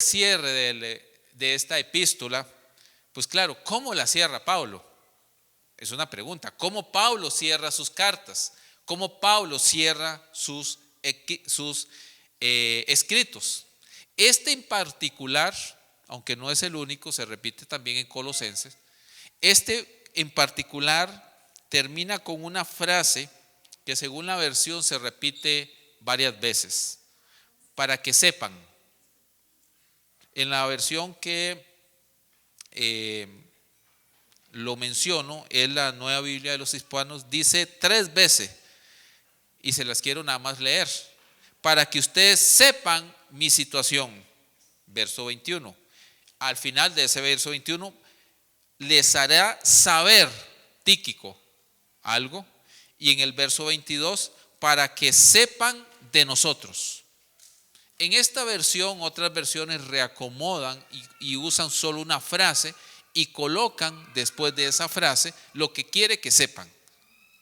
cierre de esta epístola, pues claro, ¿cómo la cierra Pablo? Es una pregunta. ¿Cómo Pablo cierra sus cartas? ¿Cómo Pablo cierra sus escritos? Este en particular, aunque no es el único, se repite también en Colosenses. Este en particular termina con una frase que según la versión se repite varias veces, para que sepan. En la versión que lo menciono, es la Nueva Biblia de los Hispanos, dice 3 veces, y se las quiero nada más leer, para que ustedes sepan mi situación. Verso 21. Al final de ese verso 21, les hará saber Tíquico algo, y en el verso 22, para que sepan de nosotros. En esta versión, otras versiones reacomodan y usan solo una frase y colocan después de esa frase lo que quiere que sepan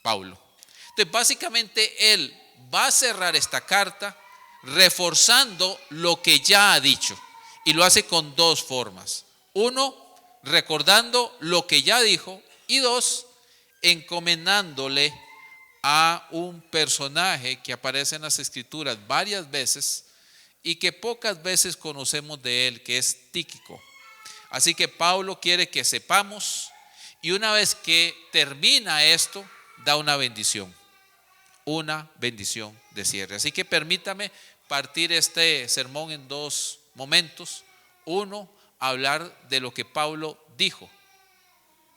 Pablo. Entonces, básicamente él va a cerrar esta carta reforzando lo que ya ha dicho, y lo hace con 2 formas. 1, recordando lo que ya dijo, y 2, encomendándole a un personaje que aparece en las escrituras varias veces y que pocas veces conocemos de él, que es Tíquico. Así que Pablo quiere que sepamos, y una vez que termina esto, da una bendición de cierre. Así que permítame partir este sermón en 2 momentos. 1, hablar de lo que Pablo dijo,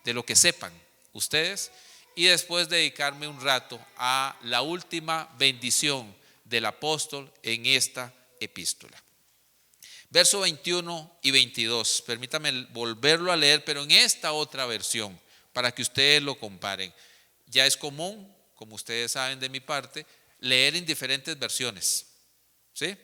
de lo que sepan ustedes, y después dedicarme un rato a la última bendición del apóstol en esta epístola. Verso 21 y 22, permítame volverlo a leer, pero en esta otra versión, para que ustedes lo comparen. Ya es común, como ustedes saben de mi parte, leer en diferentes versiones, ¿sí?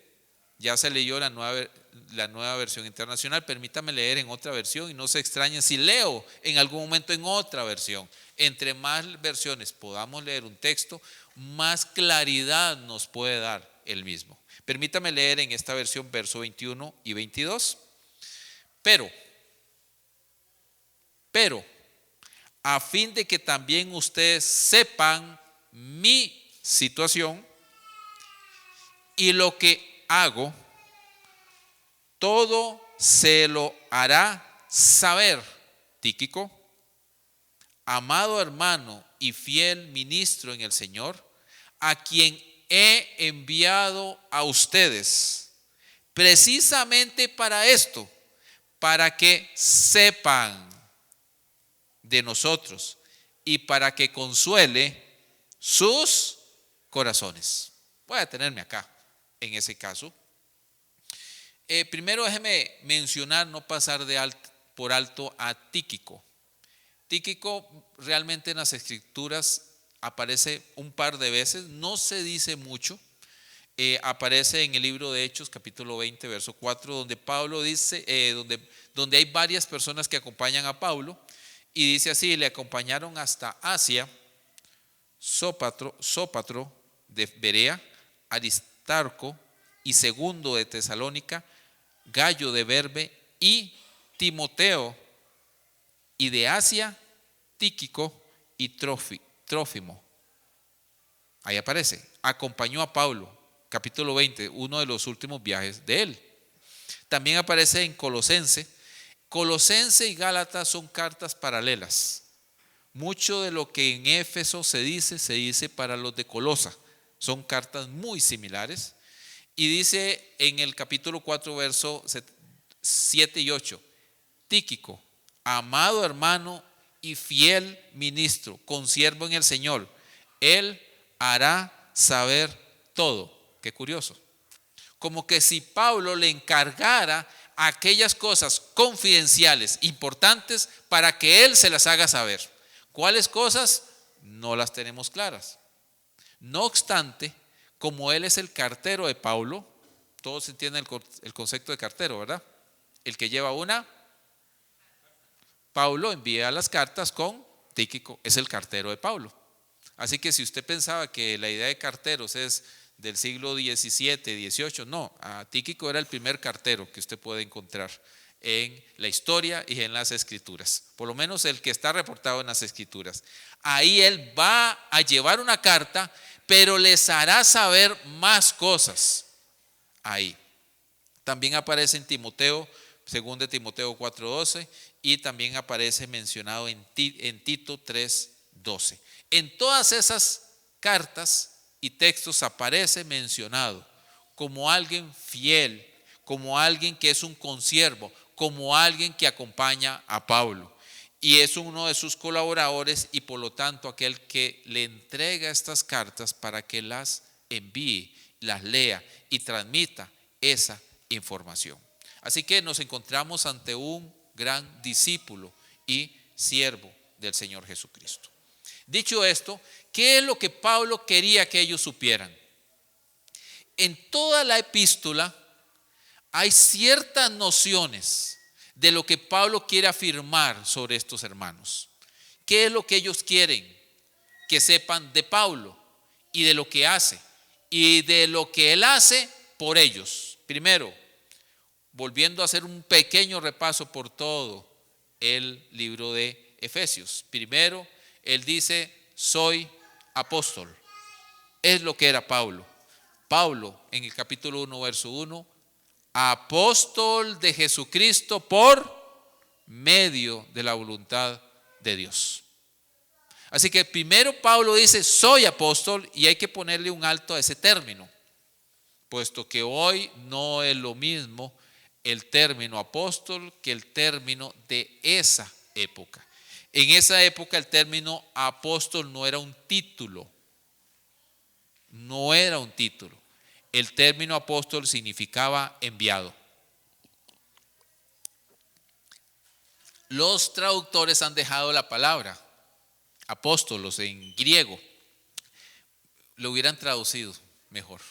Ya se leyó la nueva versión internacional, permítame leer en otra versión, y no se extrañen si leo en algún momento en otra versión. Entre más versiones podamos leer un texto, más claridad nos puede dar el mismo. Permítame leer en esta versión verso 21 y 22. Pero, a fin de que también ustedes sepan mi situación y lo que hago, todo se lo hará saber Tíquico, amado hermano y fiel ministro en el Señor, a quien he enviado a ustedes precisamente para esto, para que sepan de nosotros y para que consuele sus corazones. Voy a detenerme acá en ese caso. Primero déjeme mencionar, no pasar por alto a Tíquico. Tíquico realmente en las escrituras aparece un par de veces, no se dice mucho. Aparece en el libro de Hechos, capítulo 20, verso 4, donde Pablo dice, donde hay varias personas que acompañan a Pablo, y dice así: le acompañaron hasta Asia, Sópatro de Berea, Aristarco y Segundo de Tesalónica, Gallo de Derbe y Timoteo, y de Asia Tíquico y Trófimo. Ahí aparece, acompañó a Pablo, capítulo 20, uno de los últimos viajes de él. También aparece en Colosense. Colosense y Gálatas son cartas paralelas. Mucho de lo que en Éfeso se dice para los de Colosa. Son cartas muy similares. Y dice en el capítulo 4, versos 7 y 8, Tíquico, amado hermano y fiel ministro, consiervo en el Señor, él hará saber todo. Qué curioso. Como que si Pablo le encargara aquellas cosas confidenciales, importantes, para que él se las haga saber. ¿Cuáles cosas? No las tenemos claras. No obstante, como él es el cartero de Pablo, todos entienden el concepto de cartero, ¿verdad? El que lleva una. Pablo envía las cartas con Tíquico, es el cartero de Pablo. Así que si usted pensaba que la idea de carteros es del siglo XVII, XVIII. No, Tíquico era el primer cartero que usted puede encontrar en la historia y en las escrituras, por lo menos el que está reportado en las escrituras. Ahí él va a llevar una carta, pero les hará saber más cosas ahí. También aparece en Timoteo, 2 Timoteo 4:12, y también aparece mencionado en Tito 3:12. En todas esas cartas y textos aparece mencionado como alguien fiel, como alguien que es un consiervo, como alguien que acompaña a Pablo. Y es uno de sus colaboradores y por lo tanto aquel que le entrega estas cartas para que las envíe, las lea y transmita esa información. Así que nos encontramos ante un gran discípulo y siervo del Señor Jesucristo. Dicho esto, ¿qué es lo que Pablo quería que ellos supieran? En toda la epístola hay ciertas nociones de lo que Pablo quiere afirmar sobre estos hermanos. ¿Qué es lo que ellos quieren que sepan de Pablo y de lo que hace y de lo que él hace por ellos? Primero, volviendo a hacer un pequeño repaso por todo el libro de Efesios. Primero, él dice, soy apóstol. Es lo que era Pablo. Pablo, en el capítulo 1, verso 1, apóstol de Jesucristo por medio de la voluntad de Dios. Así que primero Pablo dice, soy apóstol, y hay que ponerle un alto a ese término, puesto que hoy no es lo mismo el término apóstol que el término de esa época. En esa época el término apóstol no era un título. No era un título. El término apóstol significaba enviado. Los traductores han dejado la palabra apóstolos en griego. Lo hubieran traducido mejor.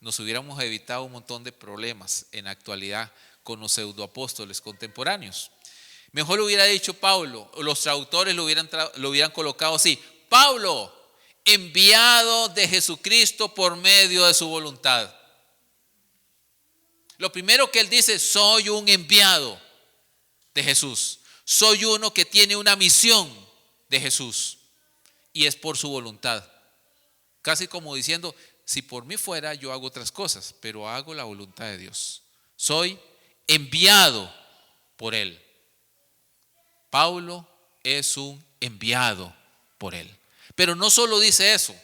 Nos hubiéramos evitado un montón de problemas en la actualidad con los pseudoapóstoles contemporáneos. Mejor lo hubiera dicho Pablo, o los traductores lo hubieran colocado así: Pablo, enviado de Jesucristo por medio de su voluntad. Lo primero que él dice, soy un enviado de Jesús. Soy uno que tiene una misión de Jesús y es por su voluntad. Casi como diciendo, si por mí fuera yo hago otras cosas, pero hago la voluntad de Dios. Soy enviado por él. Pablo es un enviado por él. Pero no solo dice eso.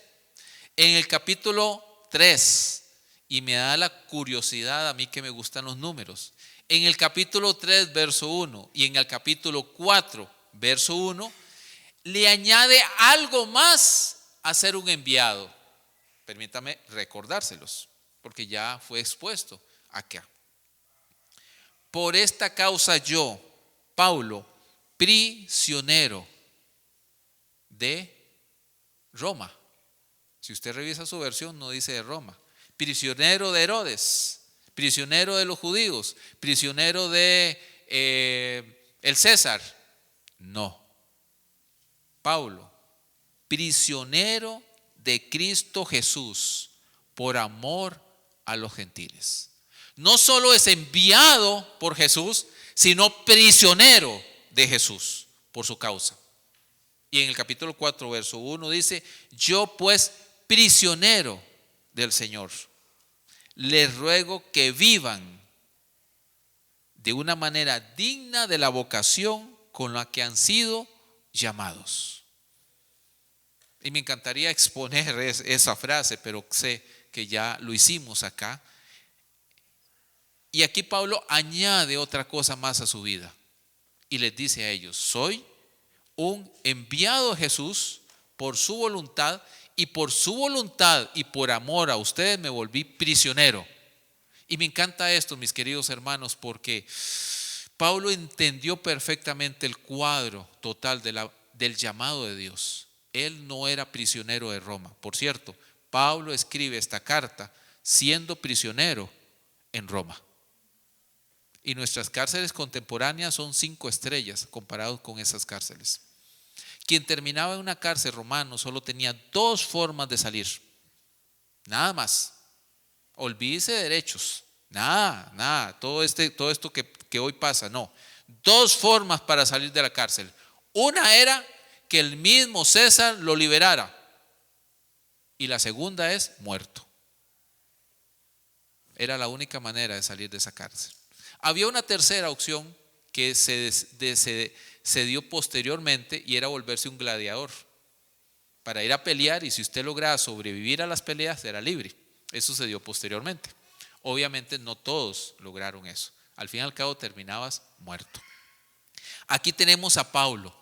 En el capítulo 3, y me da la curiosidad a mí que me gustan los números, en el capítulo 3, verso 1, y en el capítulo 4, verso 1, le añade algo más a ser un enviado. Permítame recordárselos, porque ya fue expuesto acá. Por esta causa yo, Pablo, prisionero de Roma. Si usted revisa su versión, no dice de Roma. Prisionero de Herodes, prisionero de los judíos, prisionero de el César. No. Pablo, prisionero de Cristo Jesús por amor a los gentiles. No solo es enviado por Jesús, sino prisionero de Jesús por su causa. Y en el capítulo 4, verso 1 dice, yo pues prisionero del Señor, les ruego que vivan de una manera digna de la vocación con la que han sido llamados. Y me encantaría exponer esa frase, pero sé que ya lo hicimos acá. Y aquí Pablo añade otra cosa más a su vida y les dice a ellos, soy un enviado de Jesús por su voluntad, y por su voluntad y por amor a ustedes me volví prisionero. Y me encanta esto, mis queridos hermanos, porque Pablo entendió perfectamente el cuadro total del llamado de Dios. Él no era prisionero de Roma. Por cierto, Pablo escribe esta carta siendo prisionero en Roma. Y nuestras cárceles contemporáneas son 5 estrellas comparados con esas cárceles. Quien terminaba en una cárcel romana solo tenía 2 formas de salir. nada más. Olvídese de derechos, nada, todo esto que hoy pasa, no. 2 formas para salir de la cárcel. Una era que el mismo César lo liberara, y la segunda es muerto. Era la única manera de salir de esa cárcel. Había una tercera opción que se dio posteriormente, y era volverse un gladiador para ir a pelear, y si usted lograba sobrevivir a las peleas era libre. Eso se dio posteriormente. Obviamente no todos lograron eso. Al fin y al cabo terminabas muerto. Aquí tenemos a Pablo.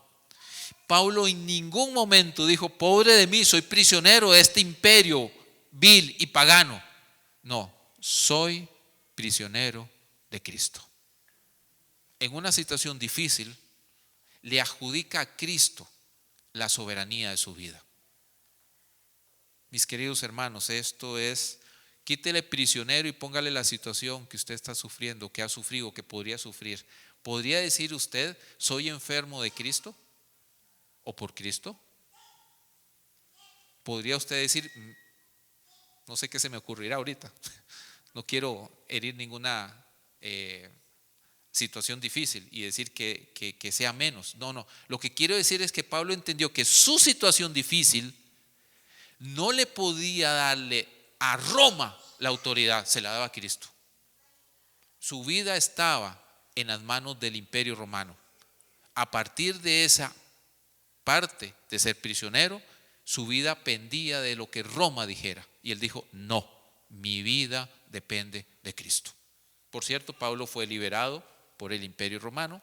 Pablo en ningún momento dijo: pobre de mí, soy prisionero de este imperio vil y pagano. No, soy prisionero de Cristo. En una situación difícil, le adjudica a Cristo la soberanía de su vida. Mis queridos hermanos, esto es, quítele prisionero y póngale la situación que usted está sufriendo, que ha sufrido, que podría sufrir. ¿Podría decir usted: soy enfermo de Cristo o por Cristo? ¿Podría usted decir? No sé qué se me ocurrirá ahorita. No quiero herir ninguna situación difícil y decir que sea menos. No. Lo que quiero decir es que Pablo entendió que su situación difícil no le podía darle a Roma la autoridad, se la daba a Cristo. Su vida estaba en las manos del imperio romano. A partir de esa parte de ser prisionero, su vida pendía de lo que Roma dijera. Y él dijo: no, mi vida depende de Cristo. Por cierto, Pablo fue liberado por el imperio romano,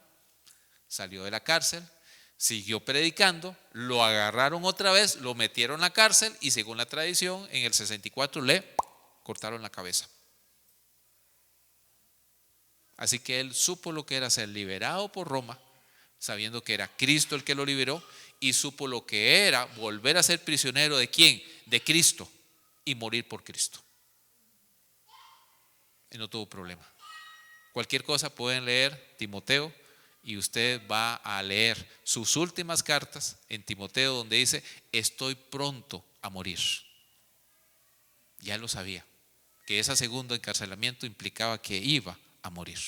salió de la cárcel, siguió predicando, lo agarraron otra vez, lo metieron en la cárcel y, según la tradición, en el 64 le cortaron la cabeza. Así que él supo lo que era ser liberado por Roma, sabiendo que era Cristo el que lo liberó, y supo lo que era volver a ser prisionero ¿de quién? De Cristo, y morir por Cristo. Y no tuvo problema. Cualquier cosa pueden leer Timoteo, y usted va a leer sus últimas cartas en Timoteo, donde dice: estoy pronto a morir. Ya lo sabía, que ese segundo encarcelamiento implicaba que iba a morir.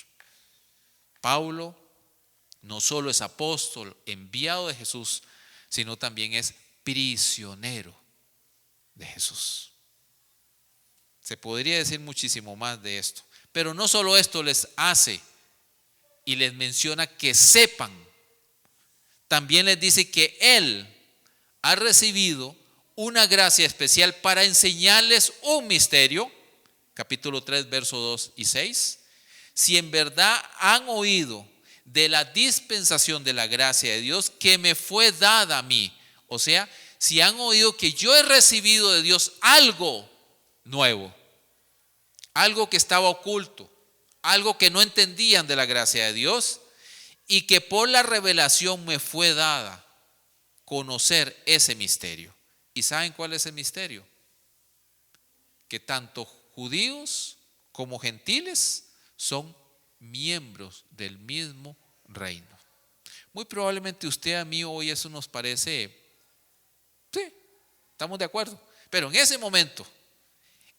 Pablo no solo es apóstol enviado de Jesús, sino también es prisionero de Jesús. Se podría decir muchísimo más de esto, pero no solo esto les hace y les menciona que sepan, también les dice que él ha recibido una gracia especial para enseñarles un misterio, capítulo 3, versos 2 y 6. Si en verdad han oído de la dispensación de la gracia de Dios que me fue dada a mí, o sea, si han oído que yo he recibido de Dios algo nuevo, algo que estaba oculto, algo que no entendían de la gracia de Dios, y que por la revelación me fue dada conocer ese misterio. ¿Y saben cuál es el misterio? Que tanto judíos como gentiles son miembros del mismo reino. Muy probablemente usted, a mí hoy eso nos parece, sí, estamos de acuerdo, pero en ese momento,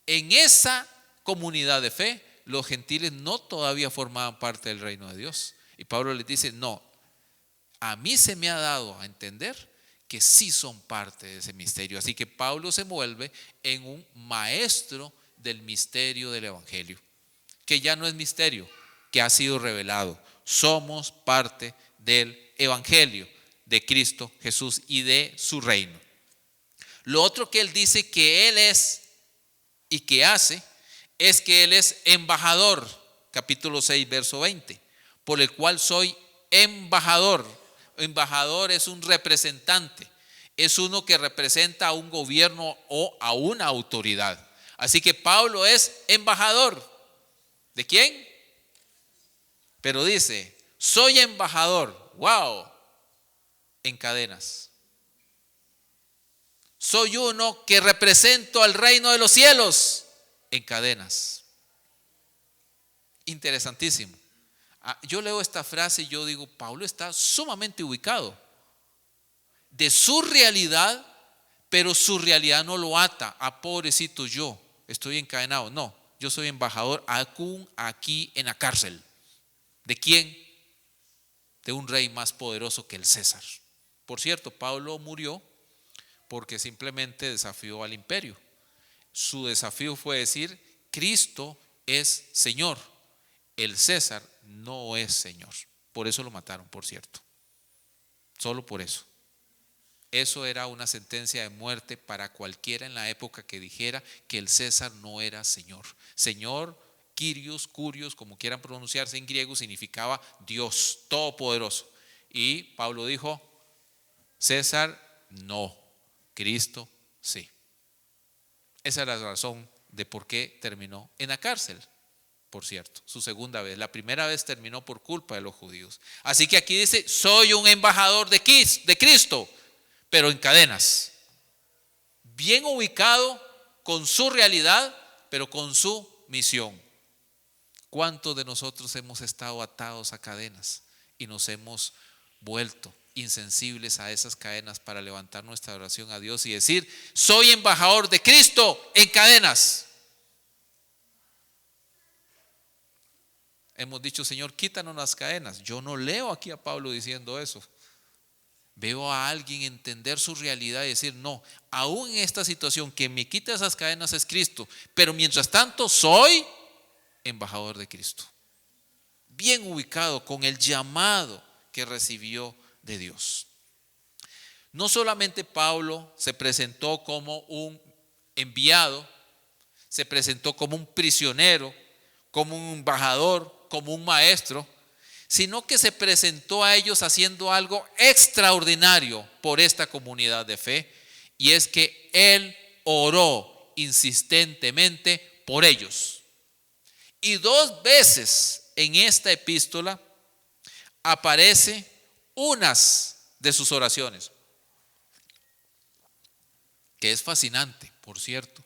en esa comunidad de fe, los gentiles no todavía formaban parte del reino de Dios. Y Pablo les dice: no, a mí se me ha dado a entender que sí son parte de ese misterio. Así que Pablo se vuelve en un maestro del misterio del evangelio, que ya no es misterio, que ha sido revelado. Somos parte del evangelio de Cristo Jesús y de su reino. Lo otro que él dice que él es y que hace es que él es embajador, capítulo 6, verso 20, por el cual soy embajador. Embajador es un representante, es uno que representa a un gobierno o a una autoridad. Así que Pablo es embajador. ¿De quién? Pero dice: soy embajador, wow, en cadenas. Soy uno que represento al reino de los cielos en cadenas. Interesantísimo. Yo leo esta frase y yo digo: Pablo está sumamente ubicado de su realidad, pero su realidad no lo ata a pobrecito yo, estoy encadenado. No, yo soy embajador aún aquí en la cárcel. ¿De quién? De un rey más poderoso que el César. Por cierto, Pablo murió porque simplemente desafió al imperio. Su desafío fue decir: Cristo es Señor, el César no es Señor. Por eso lo mataron, por cierto. Solo por eso. Eso era una sentencia de muerte para cualquiera en la época que dijera que el César no era Señor. Señor, Kyrios, Curios, como quieran pronunciarse en griego, significaba Dios todopoderoso. Y Pablo dijo: César no, Cristo sí. Esa es la razón de por qué terminó en la cárcel. Por cierto, su segunda vez. La primera vez terminó por culpa de los judíos. Así que aquí dice: soy un embajador de Cristo, pero en cadenas. Bien ubicado con su realidad, pero con su misión. ¿Cuántos de nosotros hemos estado atados a cadenas y nos hemos vuelto insensibles a esas cadenas para levantar nuestra oración a Dios y decir: soy embajador de Cristo en cadenas? Hemos dicho: Señor, quítanos las cadenas. Yo no leo aquí a Pablo diciendo eso. Veo a alguien entender su realidad y decir: no, aún en esta situación que me quita esas cadenas es Cristo, pero mientras tanto soy embajador de Cristo. Bien ubicado con el llamado que recibió de Dios. No solamente Pablo se presentó como un enviado, se presentó como un prisionero, como un embajador, como un maestro, sino que se presentó a ellos haciendo algo extraordinario por esta comunidad de fe, y es que él oró insistentemente por ellos. Y 2 veces en esta epístola aparece unas de sus oraciones, que es fascinante, por cierto,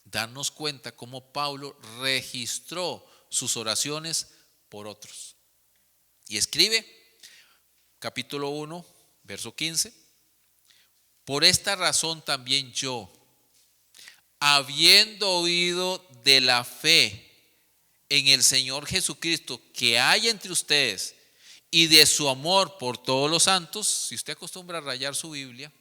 darnos cuenta cómo Pablo registró sus oraciones por otros. Y escribe, capítulo 1, verso 15: por esta razón también yo, habiendo oído de la fe en el Señor Jesucristo que hay entre ustedes y de su amor por todos los santos. Si usted acostumbra a rayar su Biblia,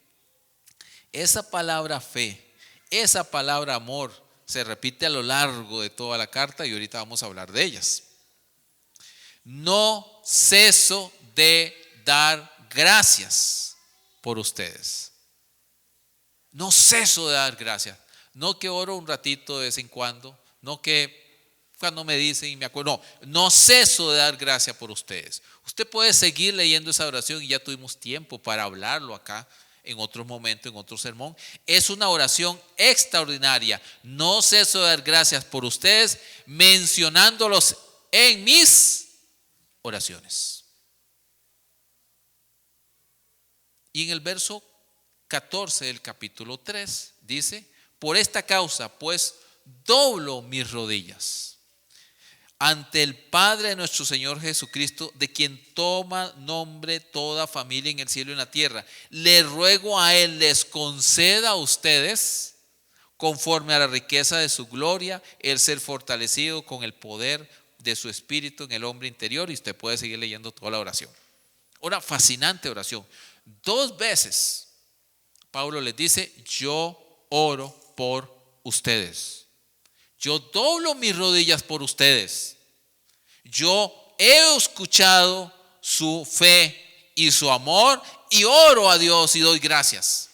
esa palabra fe, esa palabra amor se repite a lo largo de toda la carta y ahorita vamos a hablar de ellas. No ceso de dar gracias por ustedes. No ceso de dar gracias. No que oro un ratito de vez en cuando, no que cuando me dicen y me acuerdo, no ceso de dar gracias por ustedes. Usted puede seguir leyendo esa oración y ya tuvimos tiempo para hablarlo acá en otro momento, en otro sermón. Es una oración extraordinaria. No ceso de dar gracias por ustedes, mencionándolos en mis oraciones. Y en el verso 14 del capítulo 3 dice: por esta causa pues doblo mis rodillas ante el Padre de nuestro Señor Jesucristo, de quien toma nombre toda familia en el cielo y en la tierra. Le ruego a Él les conceda a ustedes, conforme a la riqueza de su gloria, el ser fortalecido con el poder de su espíritu en el hombre interior. Y usted puede seguir leyendo toda la oración. Una fascinante oración. 2 veces Pablo les dice: yo oro por ustedes. Yo doblo mis rodillas por ustedes. Yo he escuchado su fe y su amor y oro a Dios y doy gracias.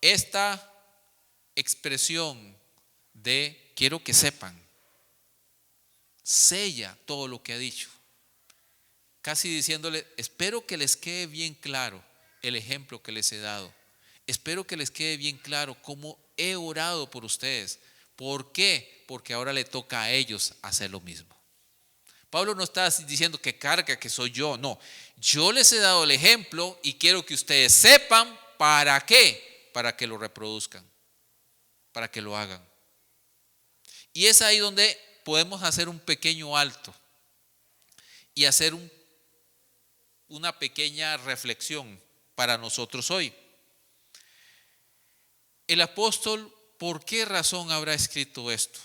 Esta expresión de quiero que sepan sella todo lo que ha dicho, casi diciéndole: espero que les quede bien claro el ejemplo que les he dado. Espero que les quede bien claro cómo he orado por ustedes. ¿Por qué? Porque ahora le toca a ellos hacer lo mismo. Pablo no está diciendo que carga, que soy yo. No, yo les he dado el ejemplo y quiero que ustedes sepan para qué. Para que lo reproduzcan, para que lo hagan. Y es ahí donde podemos hacer un pequeño alto y hacer una pequeña reflexión para nosotros hoy. el apóstol, ¿por qué razón habrá escrito esto?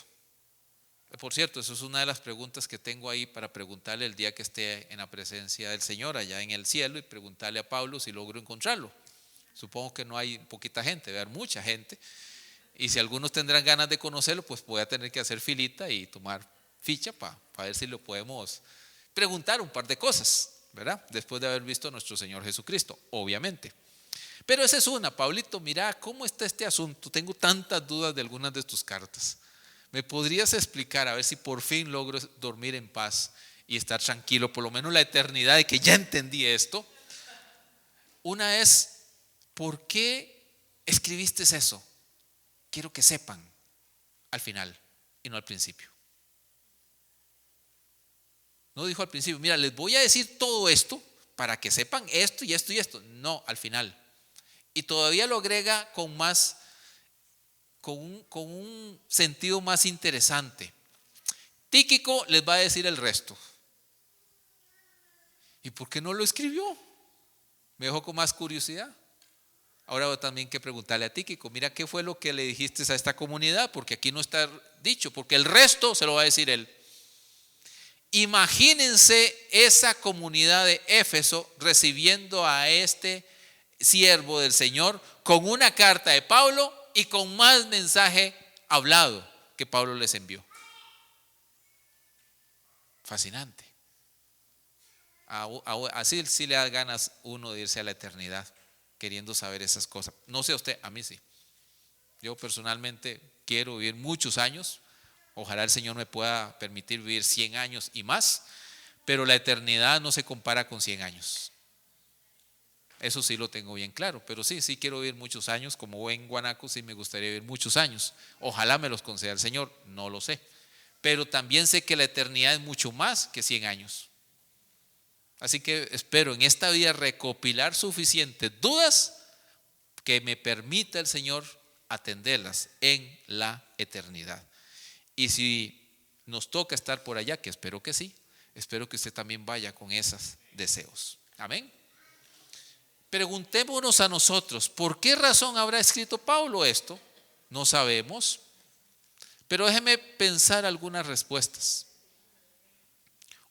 Por cierto, eso es una de las preguntas que tengo ahí para preguntarle el día que esté en la presencia del Señor allá en el cielo, y preguntarle a Pablo si logro encontrarlo. Supongo que no hay poquita gente, debe haber mucha gente, y si algunos tendrán ganas de conocerlo, pues voy a tener que hacer filita y tomar ficha para ver si lo podemos preguntar un par de cosas, ¿verdad? Después de haber visto a nuestro Señor Jesucristo, obviamente. Pero esa es una. Pablito, mira cómo está este asunto, tengo tantas dudas de algunas de tus cartas. ¿Me podrías explicar a ver si por fin logro dormir en paz y estar tranquilo, por lo menos la eternidad de que ya entendí esto? Una es, ¿por qué escribiste eso? Quiero que sepan al final y no al principio. No dijo al principio, mira, les voy a decir todo esto para que sepan esto y esto y esto. No, al final. Y todavía lo agrega con más, con un sentido más interesante. Tíquico les va a decir el resto. ¿Y por qué no lo escribió? Me dejó con más curiosidad. Ahora voy también que preguntarle a Tíquico, mira qué fue lo que le dijiste a esta comunidad, porque aquí no está dicho, porque el resto se lo va a decir él. Imagínense esa comunidad de Éfeso recibiendo a este siervo del Señor con una carta de Pablo y con más mensaje hablado que Pablo les envió. Fascinante. Así sí le da ganas uno de irse a la eternidad queriendo saber esas cosas. No sé usted, a mí sí. Yo personalmente quiero vivir muchos años. Ojalá el Señor me pueda permitir vivir 100 años y más, pero la eternidad no se compara con 100 años. Eso sí lo tengo bien claro, pero sí quiero vivir muchos años. Como buen guanaco, sí me gustaría vivir muchos años. Ojalá me los conceda el Señor, no lo sé. Pero también sé que la eternidad es mucho más que 100 años. Así que espero en esta vida recopilar suficientes dudas que me permita el Señor atenderlas en la eternidad. Y si nos toca estar por allá, que espero que sí, espero que usted también vaya con esos deseos. Amén. Preguntémonos a nosotros, ¿por qué razón habrá escrito Pablo esto? No sabemos, pero déjeme pensar algunas respuestas.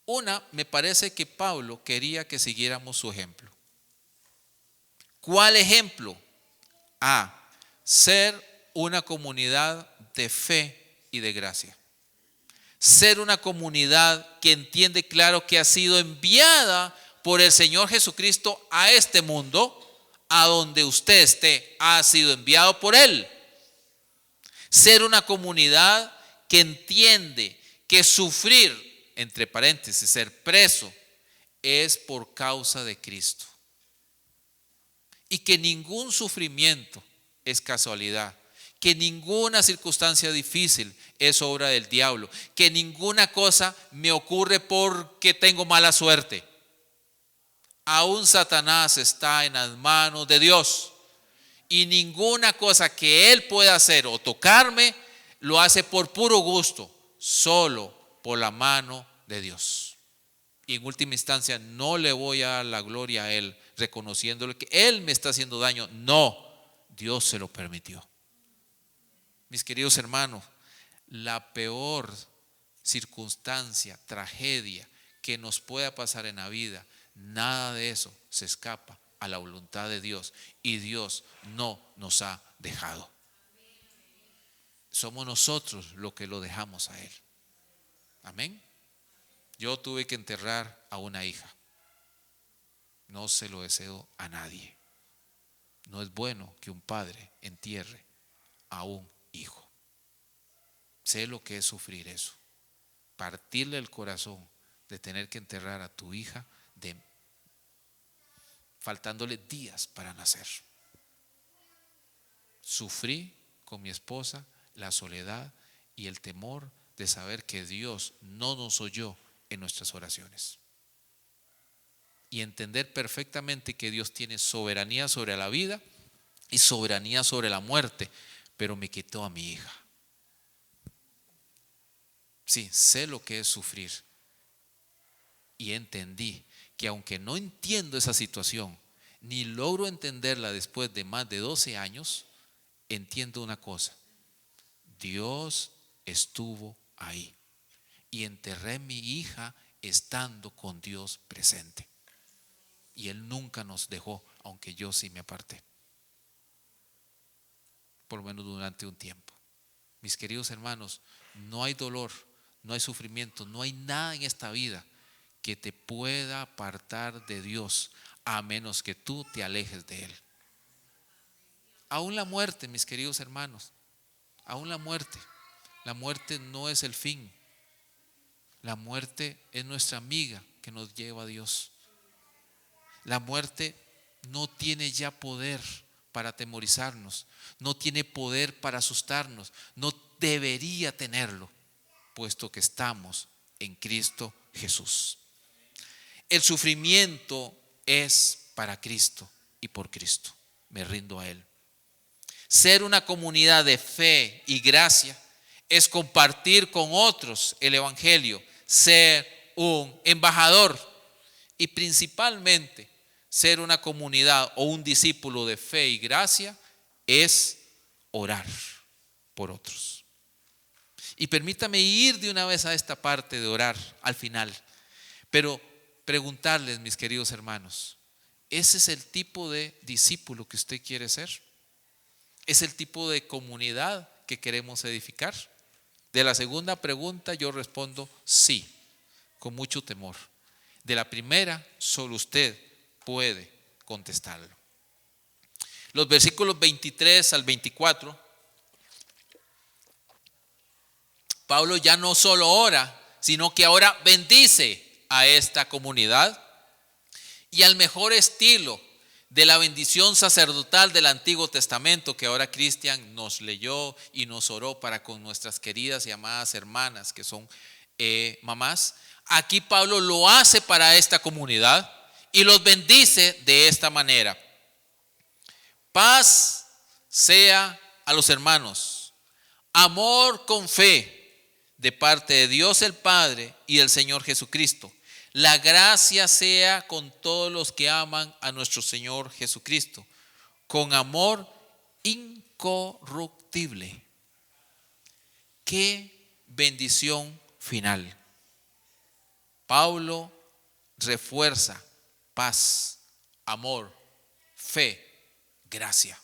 Una, me parece que Pablo quería que siguiéramos su ejemplo. ¿Cuál ejemplo? Ser una comunidad de fe y de gracia. Ser una comunidad que entiende claro que ha sido enviada por el Señor Jesucristo a este mundo, a donde usted esté, ha sido enviado por Él. Ser una comunidad que entiende que sufrir, entre paréntesis, ser preso, es por causa de Cristo. Y que ningún sufrimiento es casualidad, que ninguna circunstancia difícil es obra del diablo, que ninguna cosa me ocurre porque tengo mala suerte. Aún Satanás está en las manos de Dios, y ninguna cosa que él pueda hacer o tocarme lo hace por puro gusto, solo por la mano de Dios. Y en última instancia no le voy a dar la gloria a él reconociéndole que él me está haciendo daño. No, Dios se lo permitió. Mis queridos hermanos, la peor circunstancia, tragedia que nos pueda pasar en la vida, nada de eso se escapa a la voluntad de Dios, y Dios no nos ha dejado. Somos nosotros los que lo dejamos a Él. Amén. Yo tuve que enterrar a una hija. No se lo deseo a nadie. No es bueno que un padre entierre a un hijo. Sé lo que es sufrir eso. Partirle el corazón de tener que enterrar a tu hija faltándole días para nacer. Sufrí con mi esposa la soledad y el temor de saber que Dios no nos oyó en nuestras oraciones. Y entender perfectamente que Dios tiene soberanía sobre la vida y soberanía sobre la muerte, pero me quitó a mi hija. Sí, sé lo que es sufrir. Y entendí que aunque no entiendo esa situación, ni logro entenderla después de más de 12 años, entiendo una cosa: Dios estuvo ahí y enterré a mi hija estando con Dios presente. Y Él nunca nos dejó, aunque yo sí me aparté, por lo menos durante un tiempo. Mis queridos hermanos, no hay dolor, no hay sufrimiento, no hay nada en esta vida que te pueda apartar de Dios, a menos que tú te alejes de Él. Aún la muerte, mis queridos hermanos, aún la muerte no es el fin. La muerte es nuestra amiga que nos lleva a Dios. La muerte no tiene ya poder para atemorizarnos, no tiene poder para asustarnos, no debería tenerlo, puesto que estamos en Cristo Jesús. El sufrimiento es para Cristo y por Cristo. Me rindo a Él. Ser una comunidad de fe y gracia es compartir con otros el evangelio, ser un embajador y principalmente ser una comunidad o un discípulo de fe y gracia es orar por otros. Y permítame ir de una vez a esta parte de orar al final, pero preguntarles, mis queridos hermanos, ¿ese es el tipo de discípulo que usted quiere ser? ¿Es el tipo de comunidad que queremos edificar? De la segunda pregunta yo respondo sí, con mucho temor. De la primera, solo usted puede contestarlo. Los versículos 23 al 24, Pablo ya no solo ora, sino que ahora bendice a esta comunidad, y al mejor estilo de la bendición sacerdotal del Antiguo Testamento que ahora Cristian nos leyó y nos oró para con nuestras queridas y amadas hermanas que son mamás. Aquí Pablo lo hace para esta comunidad y los bendice de esta manera: paz sea a los hermanos, amor con fe de parte de Dios el Padre y del Señor Jesucristo. La gracia sea con todos los que aman a nuestro Señor Jesucristo, con amor incorruptible. Qué bendición final. Pablo refuerza paz, amor, fe, gracia.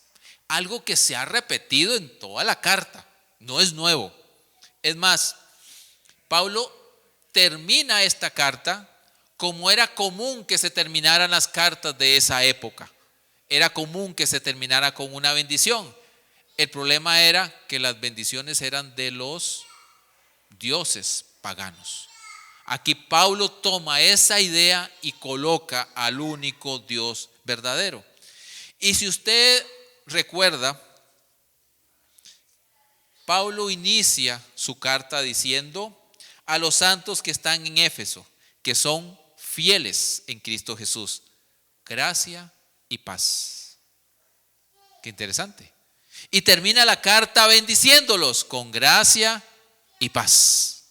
Algo que se ha repetido en toda la carta, no es nuevo. Es más, Pablo termina esta carta como era común que se terminaran las cartas de esa época. Era común que se terminara con una bendición. El problema era que las bendiciones eran de los dioses paganos. Aquí Pablo toma esa idea y coloca al único Dios verdadero. Y si usted recuerda, Pablo inicia su carta diciendo a los santos que están en Éfeso, que son fieles en Cristo Jesús, gracia y paz. Qué interesante. Y termina la carta bendiciéndolos con gracia y paz.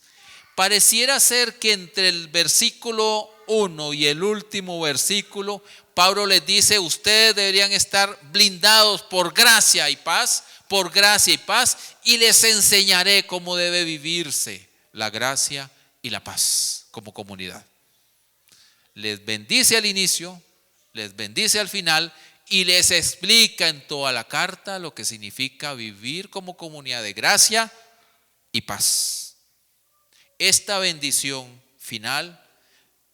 Pareciera ser que entre el versículo 1 y el último versículo, Pablo les dice: ustedes deberían estar blindados por gracia y paz, por gracia y paz, y les enseñaré cómo debe vivirse la gracia y la paz como comunidad. Les bendice al inicio, les bendice al final y les explica en toda la carta lo que significa vivir como comunidad de gracia y paz. Esta bendición final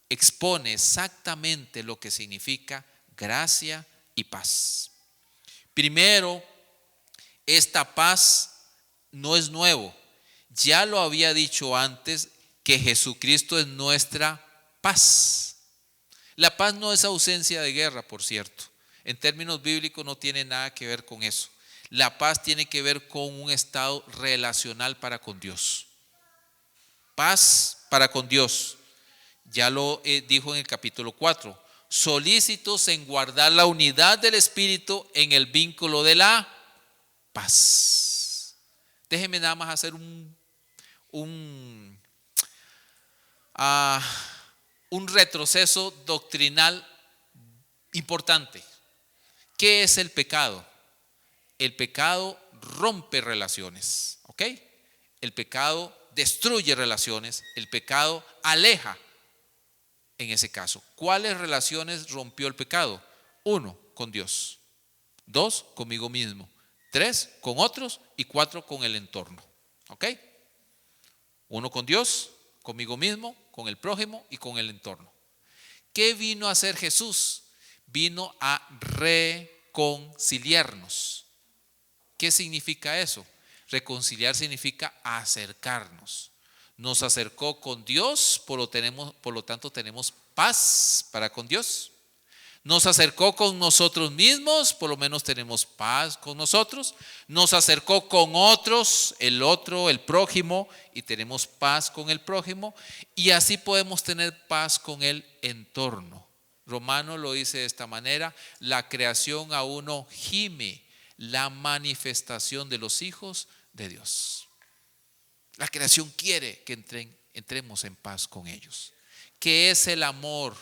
expone exactamente lo que significa gracia y paz. Primero, esta paz no es nuevo. Ya lo había dicho antes que Jesucristo es nuestra paz. La paz no es ausencia de guerra, por cierto. En términos bíblicos no tiene nada que ver con eso. La paz tiene que ver con un estado relacional para con Dios. Paz para con Dios. Ya lo dijo en el capítulo 4. Solícitos en guardar la unidad del Espíritu en el vínculo de la paz. Déjenme nada más hacer un retroceso doctrinal importante. ¿Qué es el pecado? El pecado rompe relaciones, ¿ok? El pecado destruye relaciones, el pecado aleja. En ese caso, ¿cuáles relaciones rompió el pecado? 1, con Dios. 2, conmigo mismo. 3, con otros. Y 4, con el entorno. ¿Ok? 1 con Dios, conmigo mismo, con el prójimo y con el entorno. ¿Qué vino a hacer Jesús? Vino a reconciliarnos. ¿Qué significa eso? Reconciliar significa acercarnos. Nos acercó con Dios, por lo tanto tenemos paz para con Dios. Nos acercó con nosotros mismos, por lo menos tenemos paz con nosotros. Nos acercó con otros, el otro, el prójimo, y tenemos paz con el prójimo. Y así podemos tener paz con el entorno. Romano lo dice de esta manera: la creación a uno gime la manifestación de los hijos de Dios. La creación quiere que entremos en paz con ellos. ¿Qué es el amor?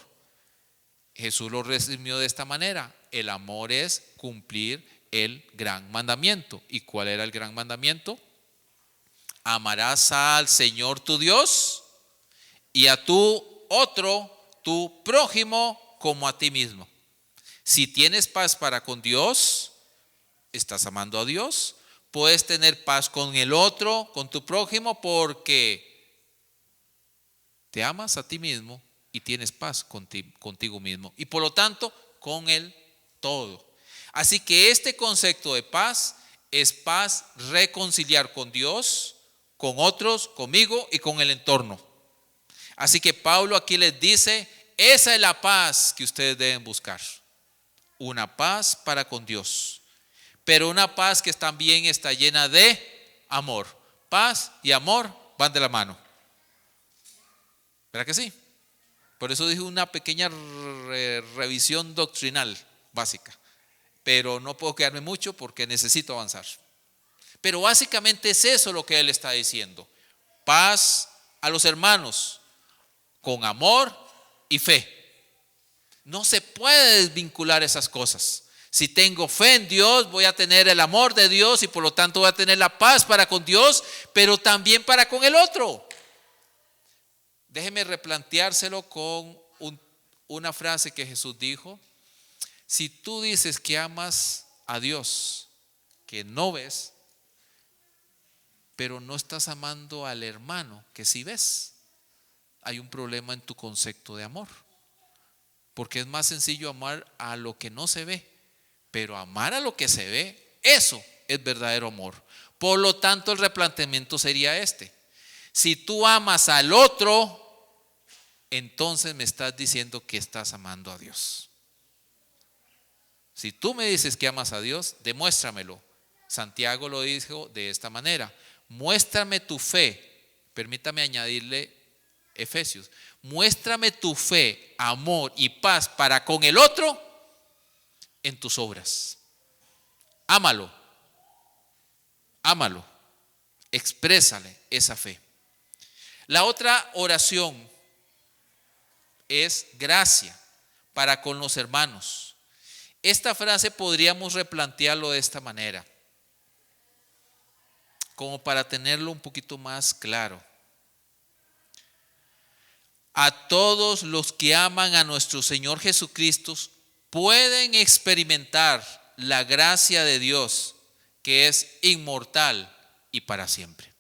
Jesús lo resumió de esta manera: el amor es cumplir el gran mandamiento. ¿Y cuál era el gran mandamiento? Amarás al Señor tu Dios y a tu prójimo como a ti mismo. Si tienes paz para con Dios, estás amando a Dios. Puedes tener paz con el otro, con tu prójimo, porque te amas a ti mismo y tienes paz contigo mismo. Y por lo tanto, con el todo. Así que este concepto de paz es paz reconciliar con Dios, con otros, conmigo y con el entorno. Así que Pablo aquí les dice: esa es la paz que ustedes deben buscar. Una paz para con Dios. Pero una paz que también está llena de amor. Paz y amor van de la mano. ¿Verdad que sí? Por eso dije una pequeña revisión doctrinal básica. Pero no puedo quedarme mucho porque necesito avanzar. Pero básicamente es eso lo que él está diciendo. Paz a los hermanos con amor y fe. No se puede desvincular esas cosas. Si tengo fe en Dios, voy a tener el amor de Dios y por lo tanto voy a tener la paz para con Dios, pero también para con el otro. Déjeme replanteárselo con una frase que Jesús dijo: si tú dices que amas a Dios, que no ves, pero no estás amando al hermano que sí ves, hay un problema en tu concepto de amor. Porque es más sencillo amar a lo que no se ve, pero amar a lo que se ve, eso es verdadero amor. Por lo tanto, el replanteamiento sería este: si tú amas al otro, entonces me estás diciendo que estás amando a Dios. Si tú me dices que amas a Dios, demuéstramelo. Santiago lo dijo de esta manera: muéstrame tu fe. Permítame añadirle Efesios: muéstrame tu fe, amor y paz para con el otro en tus obras. Ámalo, exprésale esa fe. La otra oración es gracia para con los hermanos. Esta frase podríamos replantearlo de esta manera, como para tenerlo un poquito más claro. A todos los que aman a nuestro Señor Jesucristo pueden experimentar la gracia de Dios, que es inmortal y para siempre.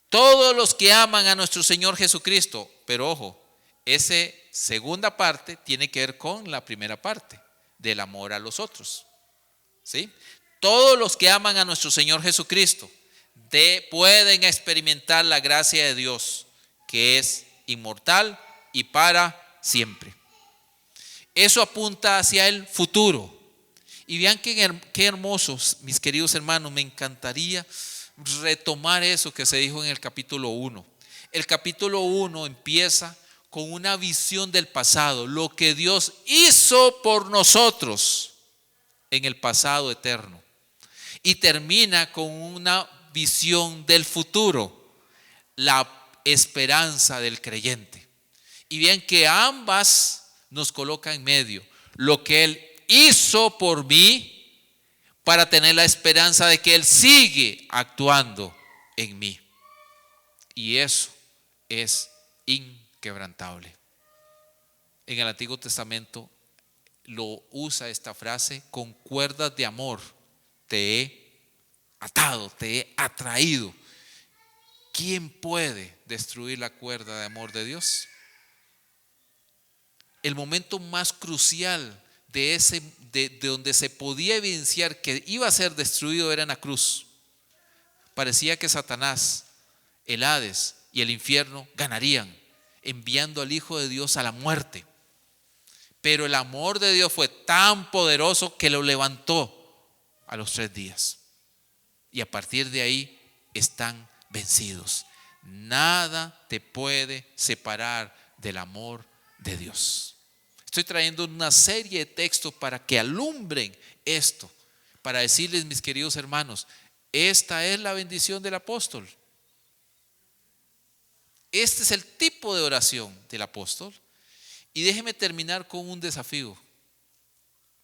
Todos los que aman a nuestro Señor Jesucristo, pero ojo, esa segunda parte tiene que ver con la primera parte del amor a los otros. ¿Sí? Todos los que aman a nuestro Señor Jesucristo pueden experimentar la gracia de Dios, que es inmortal y para siempre. Eso apunta hacia el futuro. Y vean qué hermosos, mis queridos hermanos, me encantaría retomar eso que se dijo en el capítulo 1. El capítulo 1 empieza con una visión del pasado, lo que Dios hizo por nosotros en el pasado eterno. Y termina con una visión del futuro, la esperanza del creyente. Y bien que ambas nos colocan en medio. Lo que Él hizo por mí para tener la esperanza de que Él sigue actuando en mí. Y eso es inquebrantable. En el Antiguo Testamento lo usa esta frase: con cuerdas de amor te he atado, te he atraído. ¿Quién puede destruir la cuerda de amor de Dios? El momento más crucial de donde se podía evidenciar que iba a ser destruido era en la cruz. Parecía que Satanás, el Hades y el infierno ganarían, enviando al Hijo de Dios a la muerte. Pero el amor de Dios fue tan poderoso que lo levantó a los 3 días. Y a partir de ahí están vencidos. Nada te puede separar del amor de Dios. Estoy trayendo una serie de textos para que alumbren esto, para decirles, mis queridos hermanos, esta es la bendición del apóstol. Este es el tipo de oración del apóstol. Y déjenme terminar con un desafío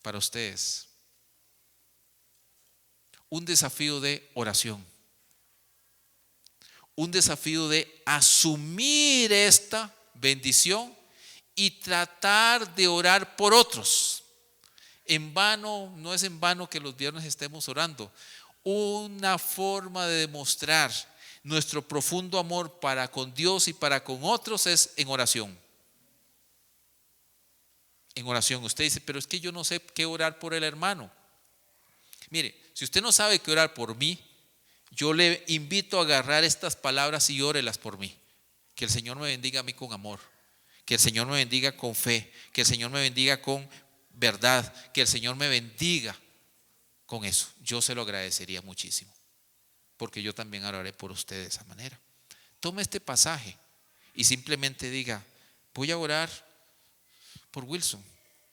para ustedes. Un desafío de oración. Un desafío de asumir esta bendición y tratar de orar por otros. En vano, no es en vano que los viernes estemos orando. Una forma de demostrar nuestro profundo amor para con Dios y para con otros es en oración. En oración. Usted dice, pero es que yo no sé qué orar por el hermano. Mire, si usted no sabe qué orar por mí, yo le invito a agarrar estas palabras y órelas por mí. Que el Señor me bendiga a mí con amor, que el Señor me bendiga con fe, que el Señor me bendiga con verdad, que el Señor me bendiga con eso. Yo se lo agradecería muchísimo, porque yo también oraré por usted de esa manera. Tome este pasaje y simplemente diga, voy a orar por Wilson,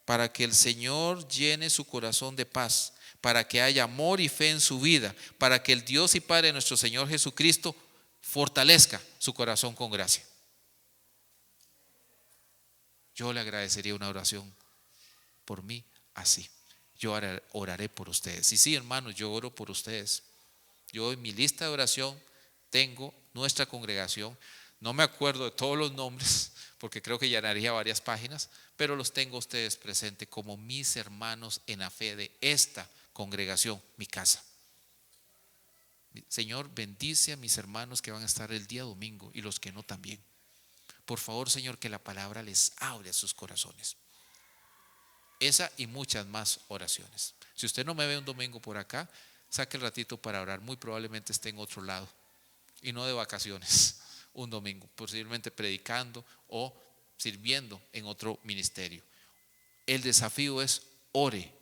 para que el Señor llene su corazón de paz, para que haya amor y fe en su vida, para que el Dios y Padre de nuestro Señor Jesucristo fortalezca su corazón con gracia. Yo le agradecería una oración por mí así. Yo oraré por ustedes. Y sí, hermanos, yo oro por ustedes. Yo en mi lista de oración tengo nuestra congregación. No me acuerdo de todos los nombres, porque creo que llenaría varias páginas, pero los tengo ustedes presentes como mis hermanos en la fe de esta congregación, mi casa. Señor, bendice a mis hermanos que van a estar el día domingo y los que no también. Por favor, Señor, que la palabra les abre a sus corazones. Esa y muchas más oraciones. Si usted no me ve un domingo por acá, saque el ratito para orar. Muy probablemente esté en otro lado y no de vacaciones un domingo, posiblemente predicando o sirviendo en otro ministerio. El desafío es ore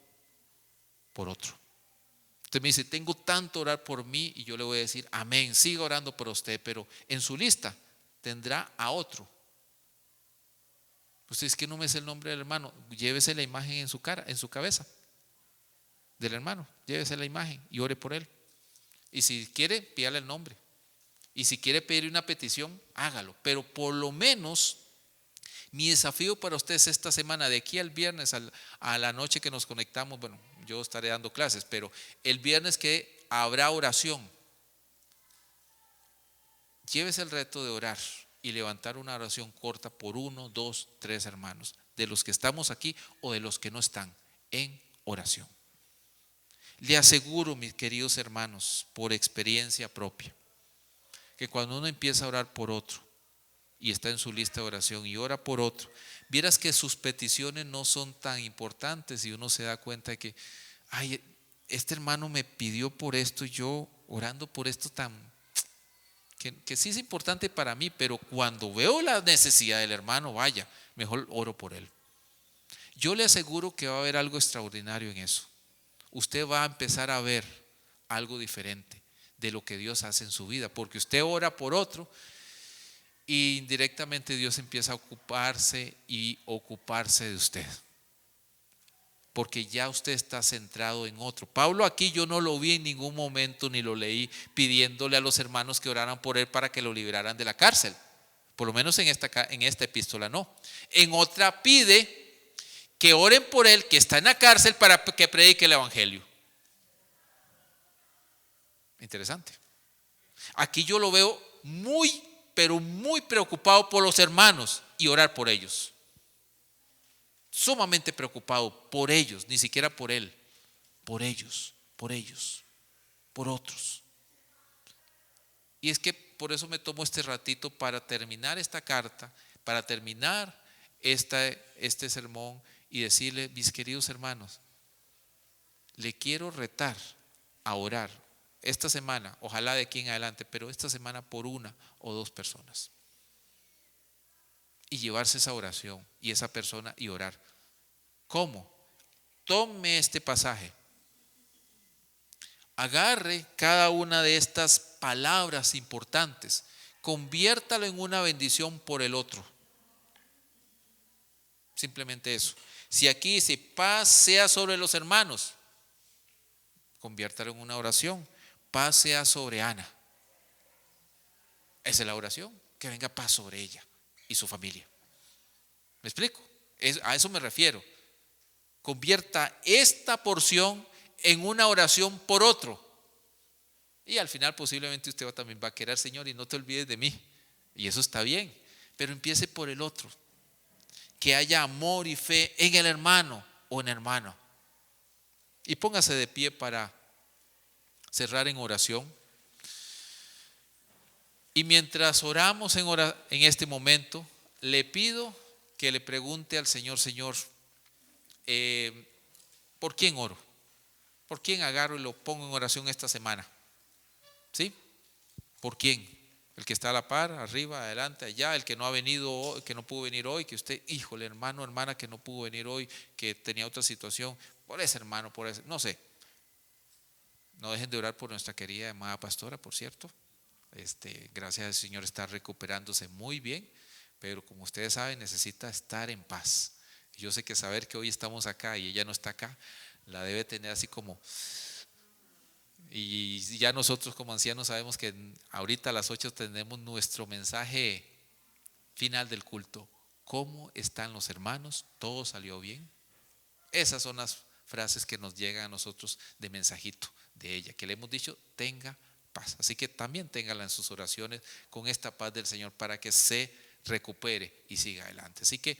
por otro. Usted me dice, tengo tanto orar por mí, y yo le voy a decir, amén, siga orando por usted, pero en su lista tendrá a otro. Usted es que no me sé el nombre del hermano, llévese la imagen en su cara, en su cabeza del hermano, llévese la imagen y ore por él. Y si quiere, pídale el nombre. Y si quiere pedir una petición, hágalo. Pero por lo menos, mi desafío para ustedes esta semana, de aquí al viernes a la noche que nos conectamos, bueno, yo estaré dando clases, pero el viernes que habrá oración, llévese el reto de orar y levantar una oración corta por 1, 2, 3 hermanos, de los que estamos aquí o de los que no están, en oración. Le aseguro, mis queridos hermanos, por experiencia propia, que cuando uno empieza a orar por otro y está en su lista de oración y ora por otro, vieras que sus peticiones no son tan importantes y uno se da cuenta de que, ay, este hermano me pidió por esto y yo orando por esto que sí es importante para mí, pero cuando veo la necesidad del hermano, vaya, mejor oro por él. Yo le aseguro que va a haber algo extraordinario en eso. Usted va a empezar a ver algo diferente de lo que Dios hace en su vida, porque usted ora por otro y indirectamente Dios empieza a ocuparse de usted, porque ya usted está centrado en otro. Pablo aquí yo no lo vi en ningún momento ni lo leí pidiéndole a los hermanos que oraran por él para que lo liberaran de la cárcel, por lo menos en esta epístola no. En otra pide que oren por él que está en la cárcel para que predique el evangelio. Interesante. Aquí yo lo veo muy, pero muy preocupado por los hermanos y orar por ellos. Sumamente preocupado por ellos, ni siquiera por él, por ellos, por otros. Y es que por eso me tomo este ratito para terminar esta carta, para terminar este sermón y decirle, mis queridos hermanos, le quiero retar a orar esta semana, ojalá de aquí en adelante, pero esta semana por una o dos personas. Y llevarse esa oración y esa persona y orar. ¿Cómo? Tome este pasaje. Agarre cada una de estas palabras importantes, conviértalo en una bendición por el otro. Simplemente eso. Si aquí dice paz sea sobre los hermanos, conviértalo en una oración. Paz sea sobre Ana. Esa es la oración. Que venga paz sobre ella y su familia. ¿Me explico? A eso me refiero. Convierta esta porción en una oración por otro. Y al final posiblemente usted también va a querer, Señor, y no te olvides de mí. Y eso está bien. Pero empiece por el otro. Que haya amor y fe en el hermano o en hermana. Y póngase de pie para cerrar en oración. Y mientras oramos en este momento, le pido que le pregunte al Señor, Señor, ¿por quién oro? ¿Por quién agarro y lo pongo en oración esta semana? ¿Sí? ¿Por quién? El que está a la par, arriba, adelante, allá, el que no ha venido hoy, que no pudo venir hoy, que usted, híjole, hermano, hermana, que no pudo venir hoy, que tenía otra situación, por ese hermano, por ese, no sé. No dejen de orar por nuestra querida amada pastora, por cierto. Gracias al Señor está recuperándose muy bien, pero como ustedes saben, necesita estar en paz. Yo sé que saber que hoy estamos acá y ella no está acá, la debe tener así como. Y ya nosotros como ancianos sabemos que ahorita a las 8 tenemos nuestro mensaje final del culto. ¿Cómo están los hermanos? ¿Todo salió bien? Esas son las frases que nos llegan a nosotros de mensajito de ella, que le hemos dicho, tenga paz. Así que también téngala en sus oraciones con esta paz del Señor para que se recupere y siga adelante. Así que